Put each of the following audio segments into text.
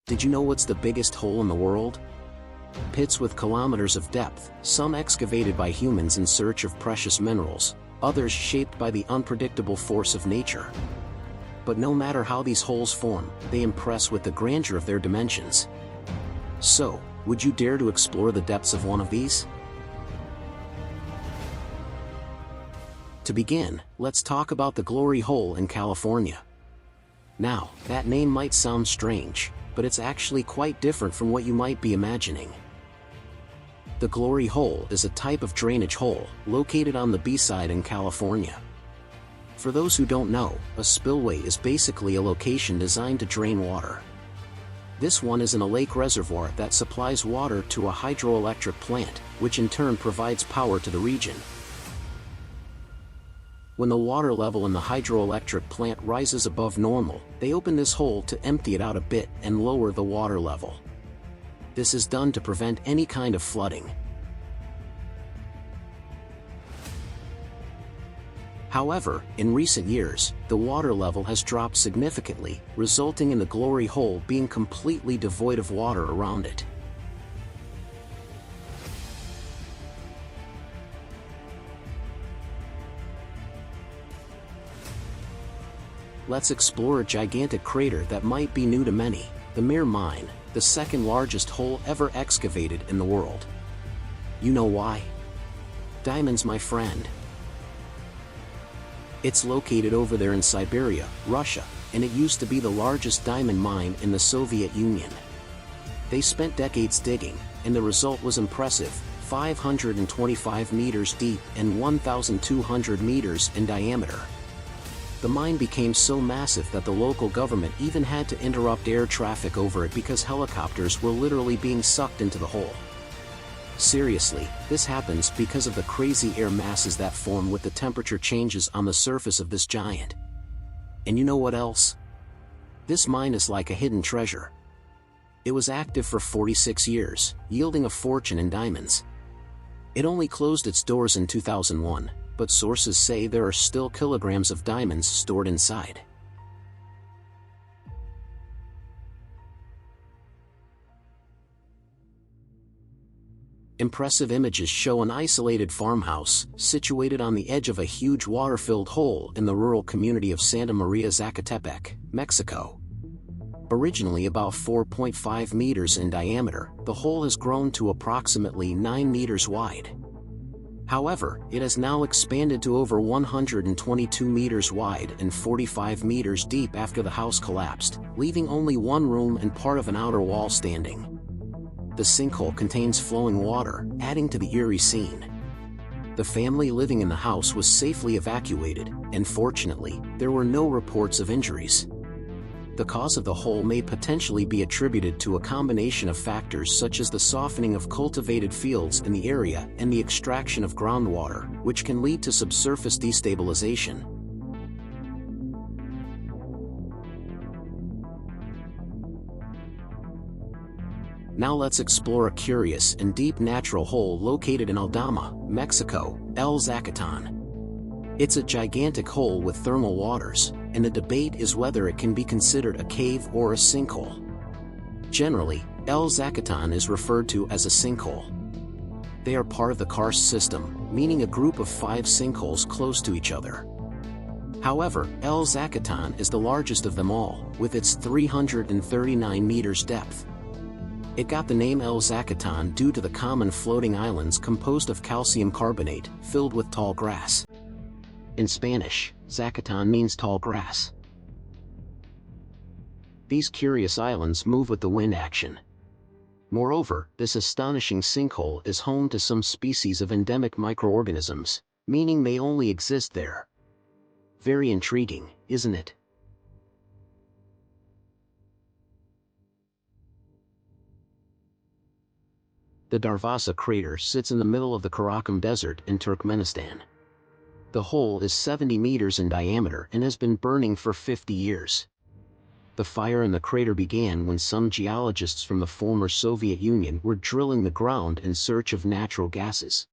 Did you know what's the biggest hole in the world? Pits with kilometers of depth, some excavated by humans in search of precious minerals, others shaped by the unpredictable force of nature. But no matter how these holes form, they impress with the grandeur of their dimensions. So, would you dare to explore the depths of one of these? To begin, let's talk about the Glory Hole in California. Now, that name might sound strange, but it's actually quite different from what you might be imagining. The Glory Hole is a type of drainage hole located on the B-side in California. For those who don't know, a spillway is basically a location designed to drain water. This one is in a lake reservoir that supplies water to a hydroelectric plant, which in turn provides power to the region. When the water level in the hydroelectric plant rises above normal, they open this hole to empty it out a bit and lower the water level. This is done to prevent any kind of flooding. However, in recent years, the water level has dropped significantly, resulting in the Glory Hole being completely devoid of water around it. Let's explore a gigantic crater that might be new to many, the Mir Mine, the second largest hole ever excavated in the world. You know why? Diamonds, my friend. It's located over there in Siberia, Russia, and it used to be the largest diamond mine in the Soviet Union. They spent decades digging, and the result was impressive: 525 meters deep and 1,200 meters in diameter. The mine became so massive that the local government even had to interrupt air traffic over it because helicopters were literally being sucked into the hole. Seriously, this happens because of the crazy air masses that form with the temperature changes on the surface of this giant. And you know what else? This mine is like a hidden treasure. It was active for 46 years, yielding a fortune in diamonds. It only closed its doors in 2001. But sources say there are still kilograms of diamonds stored inside. Impressive images show an isolated farmhouse, situated on the edge of a huge water-filled hole in the rural community of Santa Maria Zacatepec, Mexico. Originally about 4.5 meters in diameter, the hole has grown to approximately 9 meters wide. However, it has now expanded to over 122 meters wide and 45 meters deep after the house collapsed, leaving only one room and part of an outer wall standing. The sinkhole contains flowing water, adding to the eerie scene. The family living in the house was safely evacuated, and fortunately, there were no reports of injuries. The cause of the hole may potentially be attributed to a combination of factors such as the softening of cultivated fields in the area and the extraction of groundwater, which can lead to subsurface destabilization. Now let's explore a curious and deep natural hole located in Aldama, Mexico, El Zacaton. It's a gigantic hole with thermal waters, and the debate is whether it can be considered a cave or a sinkhole. Generally, El Zacaton is referred to as a sinkhole. They are part of the karst system, meaning a group of 5 sinkholes close to each other. However, El Zacaton is the largest of them all, with its 339 meters depth. It got the name El Zacaton due to the common floating islands composed of calcium carbonate, filled with tall grass. In Spanish, Zacaton means tall grass. These curious islands move with the wind action. Moreover, this astonishing sinkhole is home to some species of endemic microorganisms, meaning they only exist there. Very intriguing, isn't it? The Darvaza crater sits in the middle of the Karakum Desert in Turkmenistan. The hole is 70 meters in diameter and has been burning for 50 years. The fire in the crater began when some geologists from the former Soviet Union were drilling the ground in search of natural gases.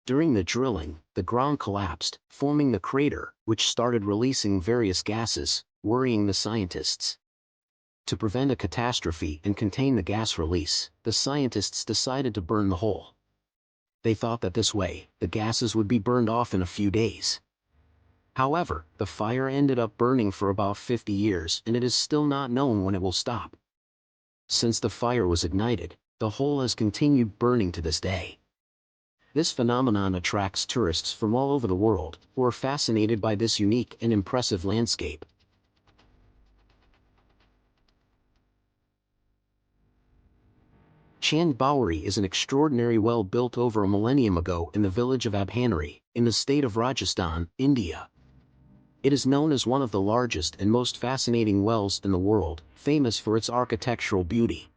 During the drilling, the ground collapsed, forming the crater, which started releasing various gases, worrying the scientists. To prevent a catastrophe and contain the gas release, the scientists decided to burn the hole. They thought that this way, the gases would be burned off in a few days. However, the fire ended up burning for about 50 years and it is still not known when it will stop. Since the fire was ignited, the hole has continued burning to this day. This phenomenon attracts tourists from all over the world, who are fascinated by this unique and impressive landscape. Chand Bowery is an extraordinary well built over a millennium ago in the village of Abhaneri, in the state of Rajasthan, India. It is known as one of the largest and most fascinating wells in the world, famous for its architectural beauty.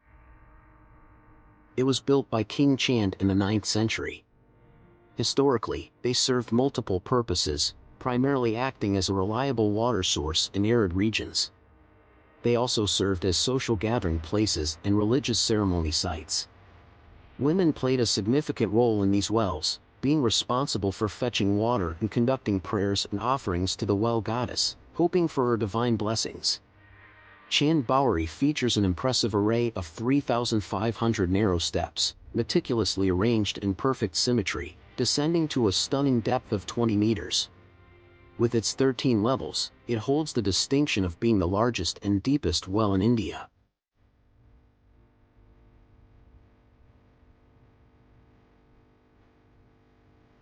It was built by King Chand in the 9th century. Historically, they served multiple purposes, primarily acting as a reliable water source in arid regions. They also served as social gathering places and religious ceremony sites. Women played a significant role in these wells, being responsible for fetching water and conducting prayers and offerings to the well goddess, hoping for her divine blessings. Chand Bowery features an impressive array of 3,500 narrow steps, meticulously arranged in perfect symmetry, descending to a stunning depth of 20 meters. With its 13 levels, it holds the distinction of being the largest and deepest well in India.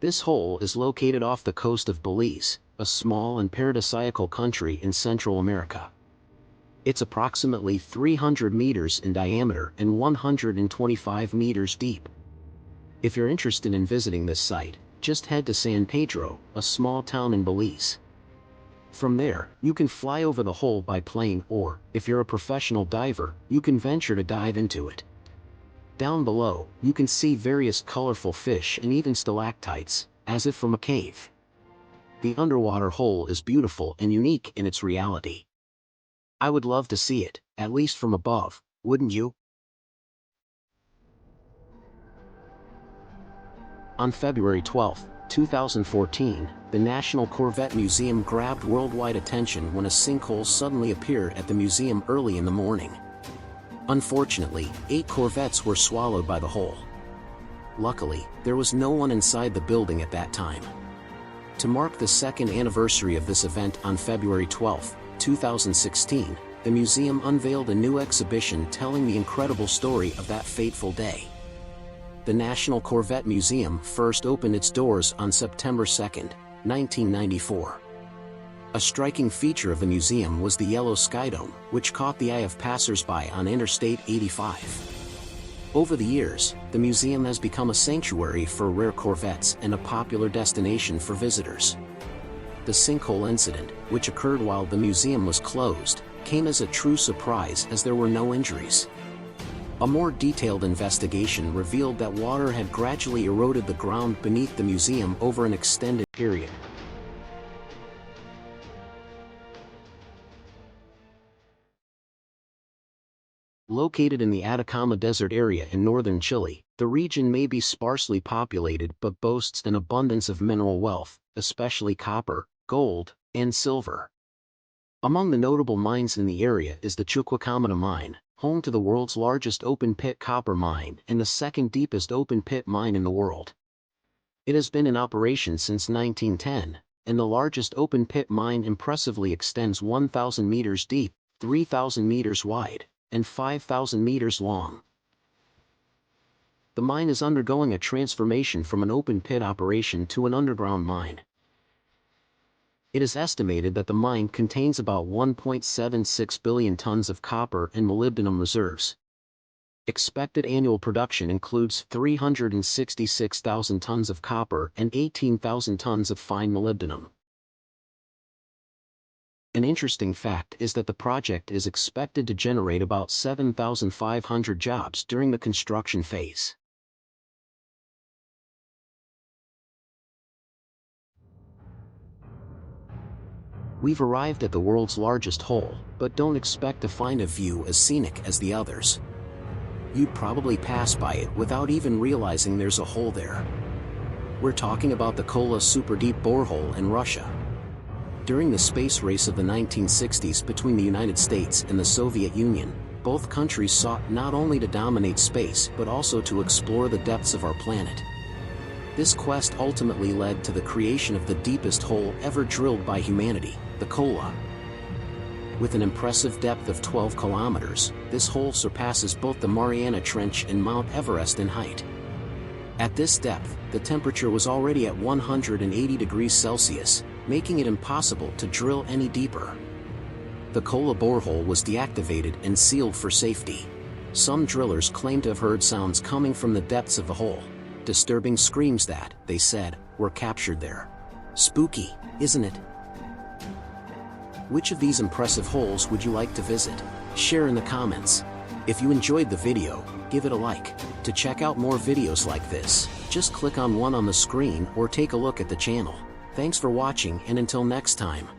This hole is located off the coast of Belize, a small and paradisiacal country in Central America. It's approximately 300 meters in diameter and 125 meters deep. If you're interested in visiting this site, just head to San Pedro, a small town in Belize. From there, you can fly over the hole by plane or, if you're a professional diver, you can venture to dive into it. Down below, you can see various colorful fish and even stalactites, as if from a cave. The underwater hole is beautiful and unique in its reality. I would love to see it, at least from above, wouldn't you? On February 12, 2014, the National Corvette Museum grabbed worldwide attention when a sinkhole suddenly appeared at the museum early in the morning. Unfortunately, 8 Corvettes were swallowed by the hole. Luckily, there was no one inside the building at that time. To mark the second anniversary of this event on February 12, 2016, the museum unveiled a new exhibition telling the incredible story of that fateful day. The National Corvette Museum first opened its doors on September 2, 1994. A striking feature of the museum was the yellow sky dome, which caught the eye of passers-by on Interstate 85. Over the years, the museum has become a sanctuary for rare Corvettes and a popular destination for visitors. The sinkhole incident, which occurred while the museum was closed, came as a true surprise as there were no injuries. A more detailed investigation revealed that water had gradually eroded the ground beneath the museum over an extended period. Located in the Atacama Desert area in northern Chile, the region may be sparsely populated but boasts an abundance of mineral wealth, especially copper, gold, and silver. Among the notable mines in the area is the Chuquicamata mine, home to the world's largest open-pit copper mine and the second deepest open-pit mine in the world. It has been in operation since 1910, and the largest open-pit mine impressively extends 1,000 meters deep, 3,000 meters wide, and 5,000 meters long. The mine is undergoing a transformation from an open-pit operation to an underground mine. It is estimated that the mine contains about 1.76 billion tons of copper and molybdenum reserves. Expected annual production includes 366,000 tons of copper and 18,000 tons of fine molybdenum. An interesting fact is that the project is expected to generate about 7,500 jobs during the construction phase. We've arrived at the world's largest hole, but don't expect to find a view as scenic as the others. You'd probably pass by it without even realizing there's a hole there. We're talking about the Kola Super Deep Borehole in Russia. During the space race of the 1960s between the United States and the Soviet Union, both countries sought not only to dominate space but also to explore the depths of our planet. This quest ultimately led to the creation of the deepest hole ever drilled by humanity, the Kola. With an impressive depth of 12 kilometers, this hole surpasses both the Mariana Trench and Mount Everest in height. At this depth, the temperature was already at 180 degrees Celsius, making it impossible to drill any deeper. The Kola borehole was deactivated and sealed for safety. Some drillers claimed to have heard sounds coming from the depths of the hole, disturbing screams that, they said, were captured there. Spooky, isn't it? Which of these impressive holes would you like to visit? Share in the comments. If you enjoyed the video, give it a like. To check out more videos like this, just click on one on the screen or take a look at the channel. Thanks for watching, and until next time.